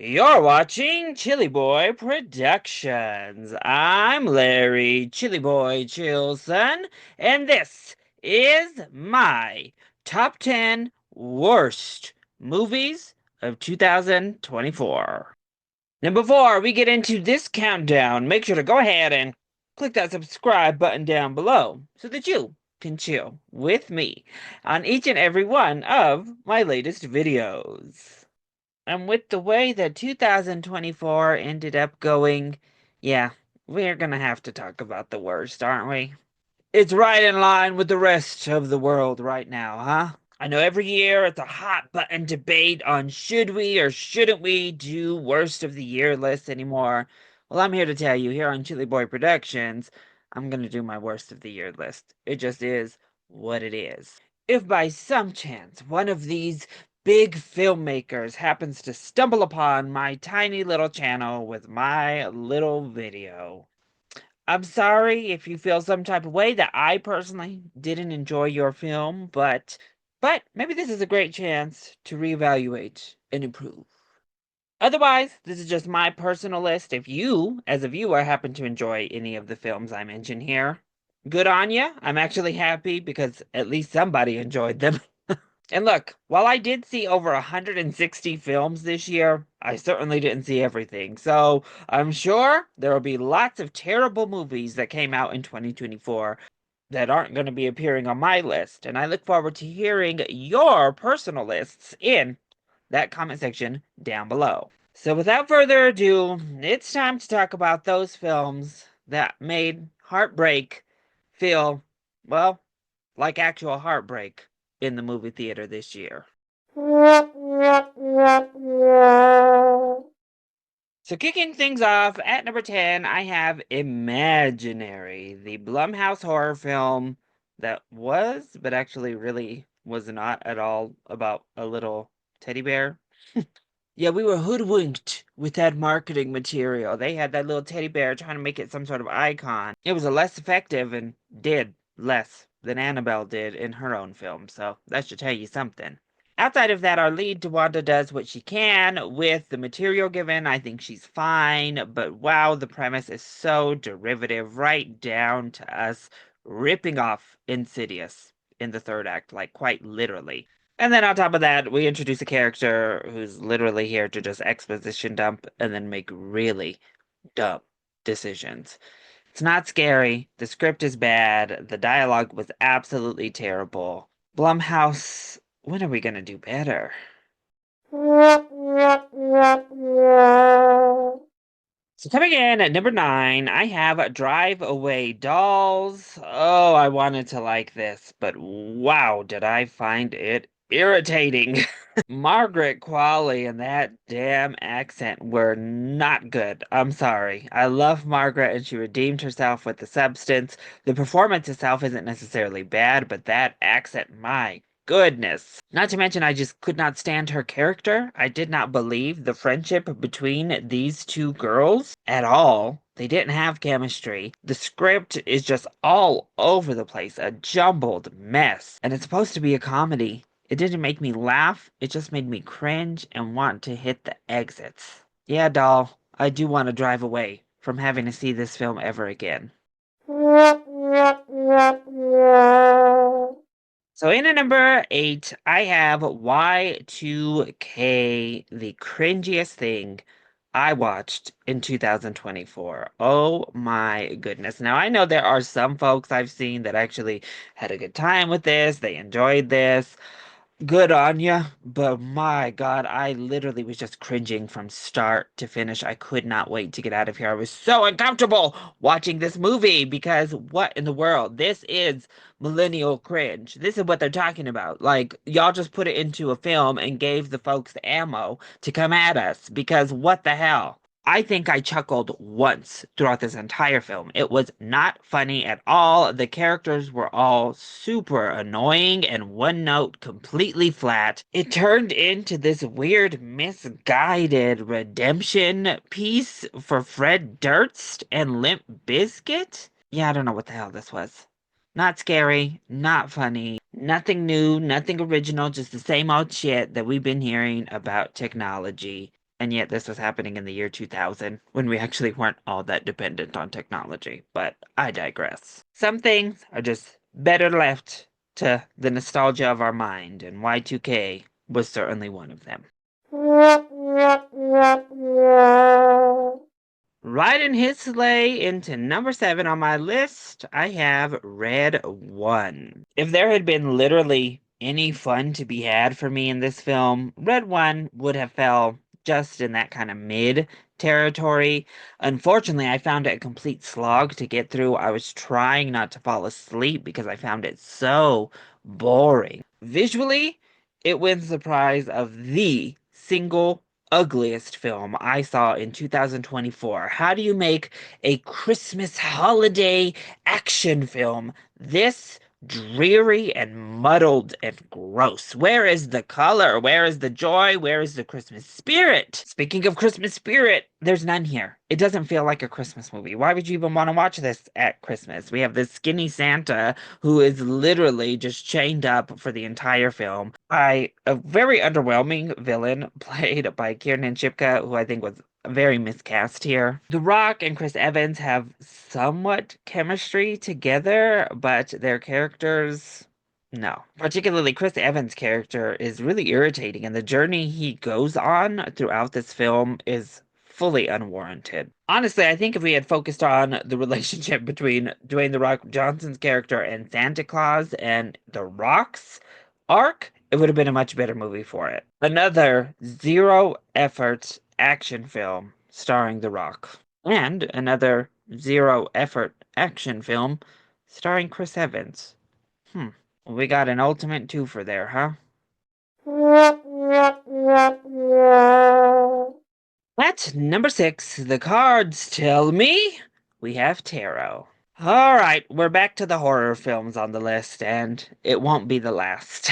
You're watching ChillyBoy Productions. I'm Larry ChillyBoy Chilson, and this is my top 10 worst movies of 2024. Now, before we get into this countdown, make sure to go ahead and click that subscribe button down below so that you can chill with me on each and every one of my latest videos. And with the way that 2024 ended up going, yeah, we're gonna have to talk about the worst, aren't we? It's right in line with the rest of the world right now, huh? I know every year it's a hot button debate on should we or shouldn't we do worst of the year lists anymore. Well, I'm here to tell you, here on ChillyBoy Productions, I'm gonna do my worst of the year list. It just is what it is. If by some chance one of these big filmmakers happens to stumble upon my tiny little channel with my little video, I'm sorry if you feel some type of way that I personally didn't enjoy your film, but maybe this is a great chance to reevaluate and improve. Otherwise, this is just my personal list. If you, as a viewer, happen to enjoy any of the films I mention here, good on ya. I'm actually happy because at least somebody enjoyed them. And look, while I did see over 160 films this year, I certainly didn't see everything. So I'm sure there will be lots of terrible movies that came out in 2024 that aren't going to be appearing on my list. And I look forward to hearing your personal lists in that comment section down below. So without further ado, it's time to talk about those films that made heartbreak feel, well, like actual heartbreak in the movie theater this year. So kicking things off at number 10, I have Imaginary, the Blumhouse horror film that was, but actually really was not at all about a little teddy bear. Yeah, we were hoodwinked with that marketing material. They had that little teddy bear trying to make it some sort of icon. It was a less effective and did less than Annabelle did in her own film, so that should tell you something. Outside of that, our lead, Tawanda, does what she can with the material given. I think she's fine, but wow, the premise is so derivative, right down to us ripping off Insidious in the third act, like quite literally. And then on top of that, we introduce a character who's literally here to just exposition dump and then make really dumb decisions. It's not scary. The script is bad. The dialogue was absolutely terrible. Blumhouse, when are we gonna do better? So coming in at number 9, I have Drive Away Dolls. Oh, I wanted to like this, but wow, did I find it irritating. Margaret Qualley and that damn accent were not good. I'm sorry. I love Margaret and she redeemed herself with the substance. The performance itself isn't necessarily bad, but that accent, my goodness. Not to mention, I just could not stand her character. I did not believe the friendship between these two girls at all. They didn't have chemistry. The script is just all over the place, a jumbled mess. And it's supposed to be a comedy. It didn't make me laugh, it just made me cringe and want to hit the exits. Yeah, doll, I do want to drive away from having to see this film ever again. So in at number 8, I have Y2K, the cringiest thing I watched in 2024. Oh my goodness. Now I know there are some folks I've seen that actually had a good time with this, they enjoyed this. Good on ya, but my God, I literally was just cringing from start to finish. I could not wait to get out of here. I was so uncomfortable watching this movie because what in the world? This is millennial cringe. This is what they're talking about. Like, y'all just put it into a film and gave the folks the ammo to come at us because what the hell? I think I chuckled once throughout this entire film. It was not funny at all. The characters were all super annoying and one note completely flat. It turned into this weird misguided redemption piece for Fred Durst and Limp Bizkit. Yeah, I don't know what the hell this was. Not scary, not funny, nothing new, nothing original, just the same old shit that we've been hearing about technology. And yet this was happening in the year 2000 when we actually weren't all that dependent on technology. But I digress. Some things are just better left to the nostalgia of our mind, and Y2K was certainly one of them. Riding his sleigh into number 7 on my list, I have Red One. If there had been literally any fun to be had for me in this film, Red One would have fell just in that kind of mid territory. Unfortunately, I found it a complete slog to get through. I was trying not to fall asleep because I found it so boring. Visually, it wins the prize of the single ugliest film I saw in 2024. How do you make a Christmas holiday action film this dreary and muddled and gross? Where is the color? Where is the joy? Where is the Christmas spirit? Speaking of Christmas spirit, there's none here. It doesn't feel like a Christmas movie. Why would you even want to watch this at Christmas? We have this skinny Santa who is literally just chained up for the entire film by a very underwhelming villain played by Kiernan Shipka, who I think was very miscast here. The Rock and Chris Evans have somewhat chemistry together, but their characters, no. Particularly Chris Evans' character is really irritating, and the journey he goes on throughout this film is fully unwarranted. Honestly, I think if we had focused on the relationship between Dwayne The Rock Johnson's character and Santa Claus and The Rock's arc, it would have been a much better movie for it. Another zero effort action film starring The Rock. And another zero effort action film starring Chris Evans. We got an ultimate twofer there, huh? At number 6, the cards tell me we have tarot. All right, we're back to the horror films on the list, and it won't be the last.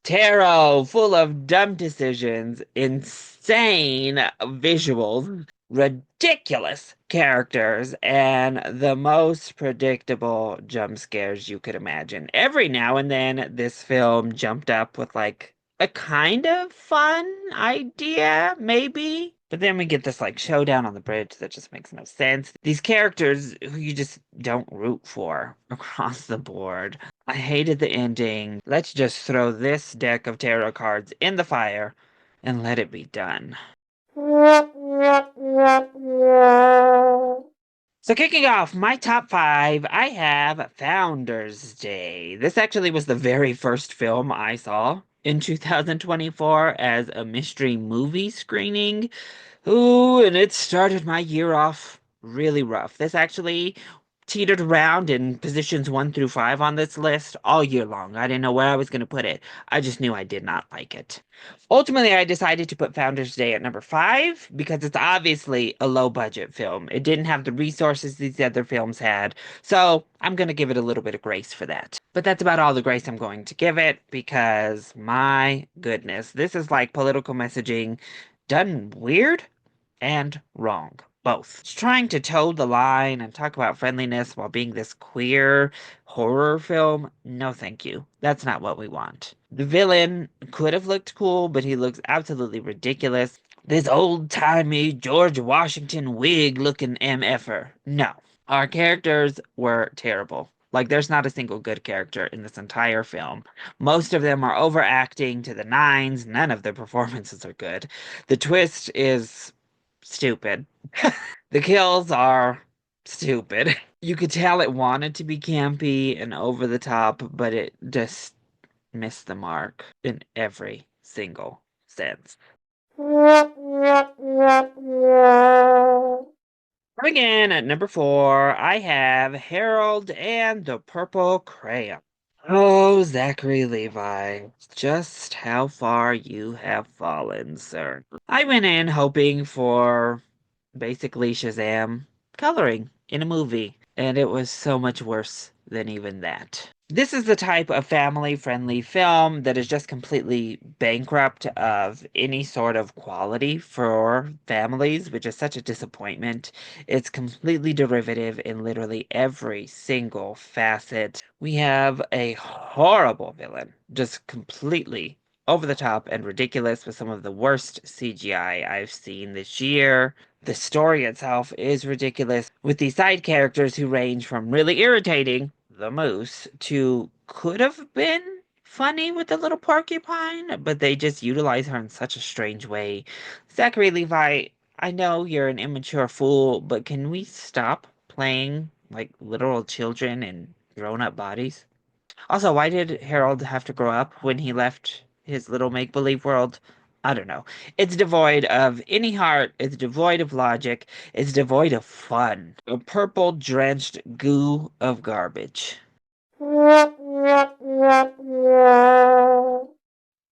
Tarot, full of dumb decisions, insane visuals, ridiculous characters, and the most predictable jump scares you could imagine. Every now and then, this film jumped up with like a kind of fun idea, maybe. But then we get this like showdown on the bridge that just makes no sense. These characters who you just don't root for across the board. I hated the ending. Let's just throw this deck of tarot cards in the fire and let it be done. So kicking off my top 5, I have Founders Day. This actually was the very first film I saw in 2024 as a mystery movie screening. Ooh, and it started my year off really rough. This actually teetered around in positions 1 through 5 on this list all year long. I didn't know where I was going to put it. I just knew I did not like it. Ultimately, I decided to put Founders Day at number 5 because it's obviously a low budget film. It didn't have the resources these other films had, so I'm going to give it a little bit of grace for that. But that's about all the grace I'm going to give it because my goodness, this is like political messaging done weird and wrong. Both. It's trying to toe the line and talk about friendliness while being this queer horror film. No, thank you. That's not what we want. The villain could have looked cool, but he looks absolutely ridiculous. This old-timey George Washington wig looking MFer. No. Our characters were terrible. Like, there's not a single good character in this entire film. Most of them are overacting to the nines. None of their performances are good. The twist is stupid. The kills are stupid. You could tell it wanted to be campy and over the top, but it just missed the mark in every single sense. Again, at number 4, I have Harold and the Purple Crayon. Oh, Zachary Levi, just how far you have fallen, sir. I went in hoping for basically Shazam coloring in a movie, and it was so much worse than even that. This is the type of family-friendly film that is just completely bankrupt of any sort of quality for families, which is such a disappointment. It's completely derivative in literally every single facet. We have a horrible villain, just completely over the top and ridiculous with some of the worst CGI I've seen this year. The story itself is ridiculous, with the side characters who range from really irritating, the moose, to could have been funny with the little porcupine, but they just utilize her in such a strange way. Zachary Levi, I know you're an immature fool, but can we stop playing like literal children in grown-up bodies? Also, why did Harold have to grow up when he left his little make-believe world? I don't know. It's devoid of any heart, it's devoid of logic, it's devoid of fun. A purple drenched goo of garbage.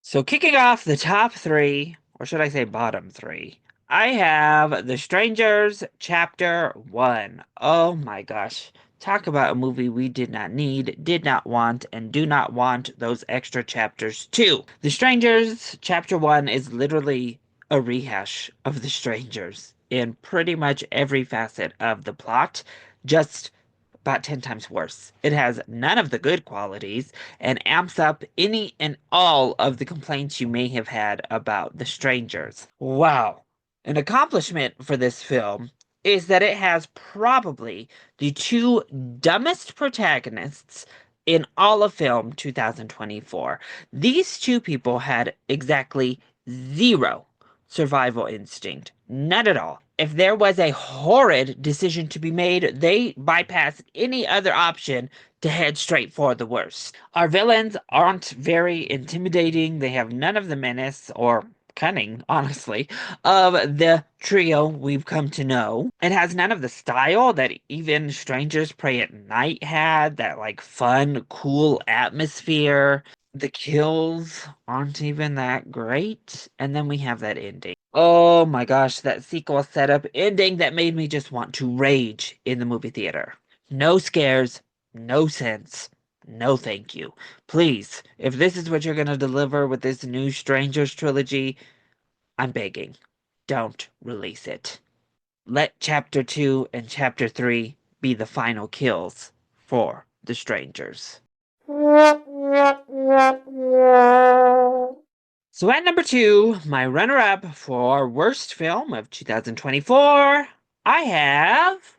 So, kicking off the top three, or should I say bottom three, I have The Strangers Chapter 1. Oh my gosh. Talk about a movie we did not need, did not want, and do not want those extra chapters too. The Strangers Chapter 1 is literally a rehash of The Strangers in pretty much every facet of the plot, just about 10 times worse. It has none of the good qualities and amps up any and all of the complaints you may have had about The Strangers. Wow. An accomplishment for this film is that it has probably the two dumbest protagonists in all of film 2024. These two people had exactly zero survival instinct. None at all. If there was a horrid decision to be made, they bypassed any other option to head straight for the worst. Our villains aren't very intimidating. They have none of the menace or cunning, honestly, of the trio we've come to know. It has none of the style that even Strangers Pray at Night had, that like fun, cool atmosphere. The kills aren't even that great. And then we have that ending. Oh my gosh, that sequel setup ending that made me just want to rage in the movie theater. No scares, no sense, no thank you. Please, if this is what you're going to deliver with this new Strangers trilogy, I'm begging, don't release it. Let Chapter 2 and Chapter 3 be the final kills for the Strangers. So at number 2, my runner-up for worst film of 2024, I have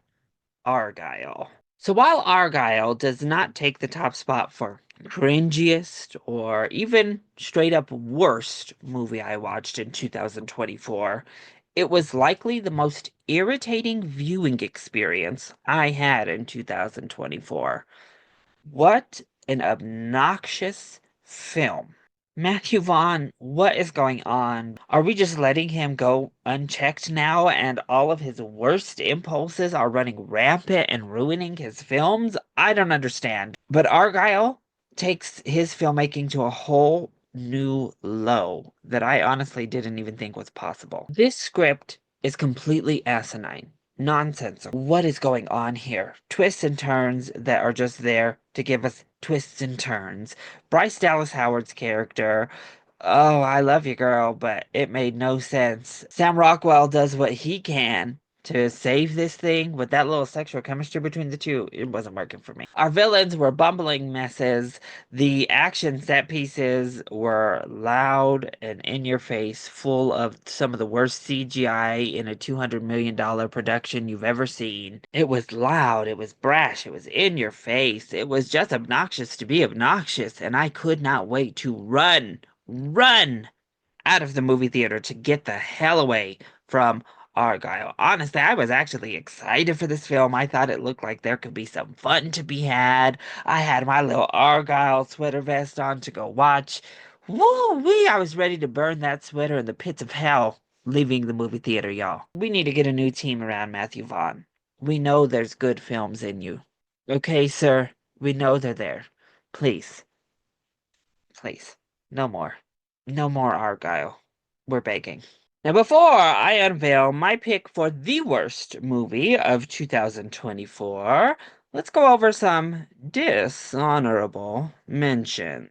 Argyle. So while Argyle does not take the top spot for cringiest or even straight up worst movie I watched in 2024, it was likely the most irritating viewing experience I had in 2024. What an obnoxious film. Matthew Vaughn, what is going on? Are we just letting him go unchecked now and all of his worst impulses are running rampant and ruining his films? I don't understand. But Argyle takes his filmmaking to a whole new low that I honestly didn't even think was possible. This script is completely asinine. Nonsense. What is going on here? Twists and turns that are just there to give us twists and turns. Bryce Dallas Howard's character. Oh, I love you, girl, but it made no sense. Sam Rockwell does what he can to save this thing, but that little sexual chemistry between the two, it wasn't working for me. Our villains were bumbling messes. The action set pieces were loud and in your face, full of some of the worst CGI in a $200 million production you've ever seen. It was loud, it was brash, it was in your face. It was just obnoxious to be obnoxious, and I could not wait to run out of the movie theater to get the hell away from Argyle. Honestly, I was actually excited for this film. I thought it looked like there could be some fun to be had. I had my little Argyle sweater vest on to go watch. Woo-wee! I was ready to burn that sweater in the pits of hell leaving the movie theater, y'all. We need to get a new team around Matthew Vaughn. We know there's good films in you. Okay, sir? We know they're there. Please. Please. No more. No more Argyle. We're begging. Now, before I unveil my pick for the worst movie of 2024, let's go over some dishonorable mentions.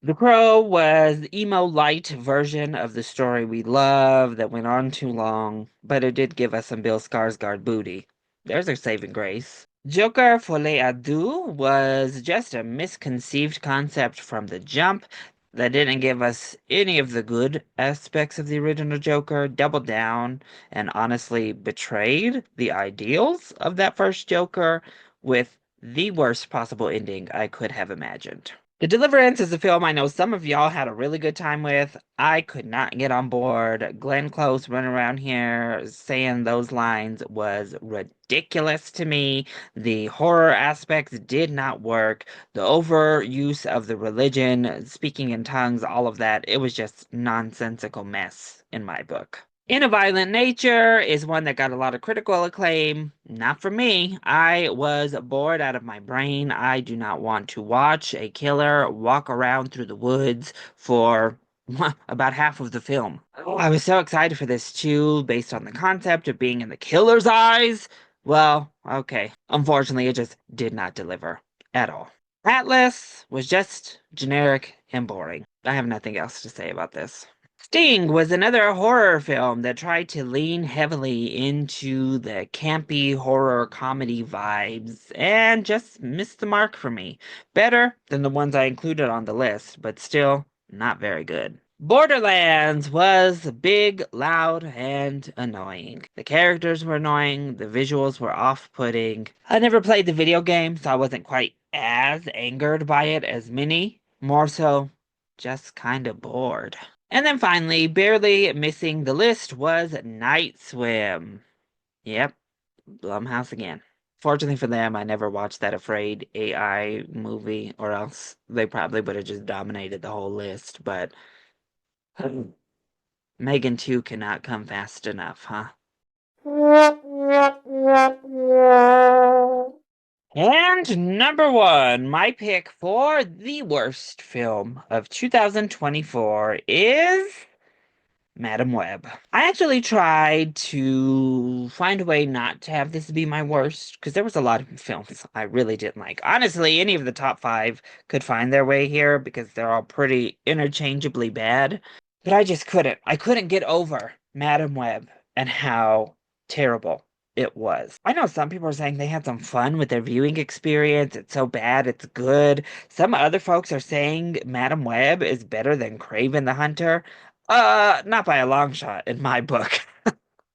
The Crow was the emo light version of the story we love that went on too long, but it did give us some Bill Skarsgård booty. There's our saving grace. Joker Folie à Deux was just a misconceived concept from the jump. that didn't give us any of the good aspects of the original Joker, doubled down, and honestly betrayed the ideals of that first Joker with the worst possible ending I could have imagined. The Deliverance is a film I know some of y'all had a really good time with. I could not get on board. Glenn Close running around here saying those lines was ridiculous to me. The horror aspects did not work. The overuse of the religion, speaking in tongues, all of that, it was just nonsensical mess in my book. In a Violent Nature is one that got a lot of critical acclaim. Not for me. I was bored out of my brain. I do not want to watch a killer walk around through the woods for about half of the film. I was so excited for this too, based on the concept of being in the killer's eyes. Well, okay. Unfortunately, it just did not deliver at all. Atlas was just generic and boring. I have nothing else to say about this. Sting was another horror film that tried to lean heavily into the campy horror comedy vibes and just missed the mark for me. Better than the ones I included on the list, but still not very good. Borderlands was big, loud, and annoying. The characters were annoying, the visuals were off-putting. I never played the video game, so I wasn't quite as angered by it as many. More so, just kind of bored. And then finally, barely missing the list was Night Swim. Yep, Blumhouse again. Fortunately for them, I never watched that Afraid AI movie, or else they probably would have just dominated the whole list. But Megan 2 cannot come fast enough, huh? And number one, my pick for the worst film of 2024 is Madam Web. I actually tried to find a way not to have this be my worst, because there was a lot of films I really didn't like. Honestly, any of the top five could find their way here because they're all pretty interchangeably bad. But I just couldn't. I couldn't get over Madam Web and how terrible it was. I know some people are saying they had some fun with their viewing experience. It's so bad, it's good. Some other folks are saying Madam Web is better than Craven the Hunter. Not by a long shot in my book.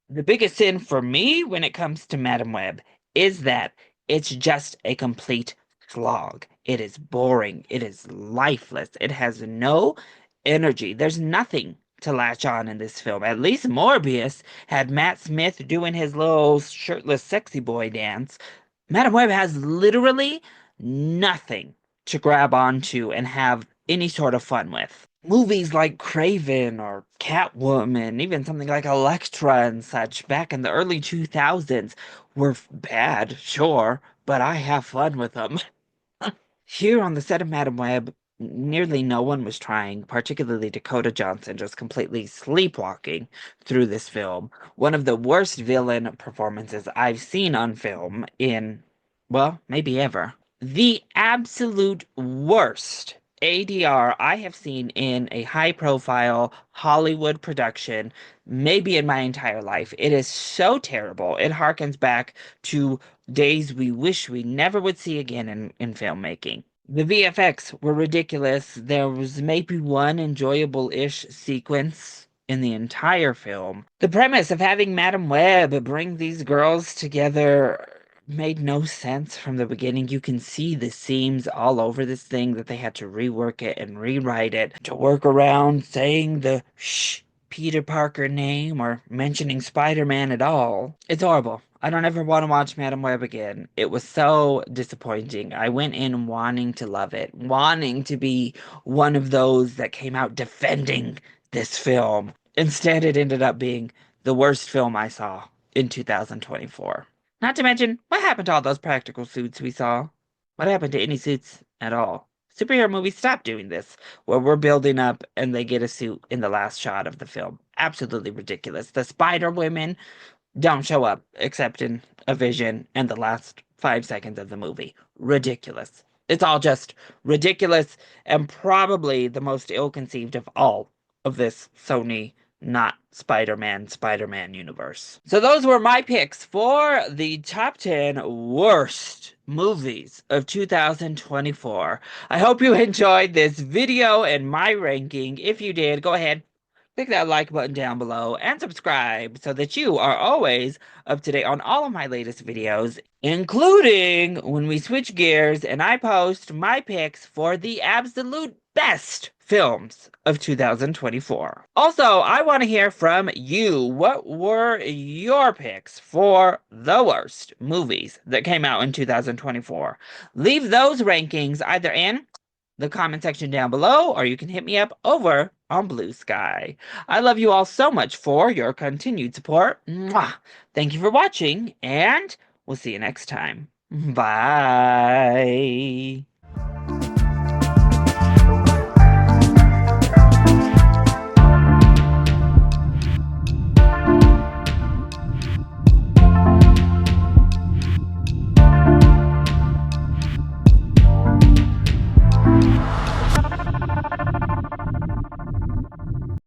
The biggest sin for me when it comes to Madam Web is that it's just a complete slog. It is boring. It is lifeless. It has no energy. There's nothing to latch on in this film. At least Morbius had Matt Smith doing his little shirtless sexy boy dance. Madam Web has literally nothing to grab onto and have any sort of fun with. Movies like Craven or Catwoman, even something like Elektra and such back in the early 2000s were bad, sure, but I have fun with them. Here on the set of Madam Web, nearly no one was trying, particularly Dakota Johnson, just completely sleepwalking through this film. One of the worst villain performances I've seen on film in, well, maybe ever. The absolute worst ADR I have seen in a high-profile Hollywood production, maybe in my entire life. It is so terrible. It harkens back to days we wish we never would see again in filmmaking. The VFX were ridiculous. There was maybe one enjoyable-ish sequence in the entire film. The premise of having Madam Web bring these girls together made no sense from the beginning. You can see the seams all over this thing that they had to rework it and rewrite it to work around saying the Peter Parker name or mentioning Spider-Man at all. It's horrible. I don't ever want to watch Madam Web again. It was so disappointing. I went in wanting to love it, wanting to be one of those that came out defending this film. Instead, it ended up being the worst film I saw in 2024. Not to mention, what happened to all those practical suits we saw? What happened to any suits at all? Superhero movies stop doing this, where we're building up and they get a suit in the last shot of the film. Absolutely ridiculous. The Spider Women don't show up except in a vision and the last 5 seconds of the movie. Ridiculous. It's all just ridiculous and probably the most ill-conceived of all of this Sony not Spider-Man universe. So those were my picks for the top 10 worst movies of 2024. I hope you enjoyed this video and my ranking. If you did, go ahead, click that like button down below and subscribe so that you are always up to date on all of my latest videos, including when we switch gears and I post my picks for the absolute best films of 2024. Also, I want to hear from you. What were your picks for the worst movies that came out in 2024? Leave those rankings either in the comment section down below, or you can hit me up over on BlueSky. I love you all so much for your continued support. Mwah! Thank you for watching, and we'll see you next time. Bye.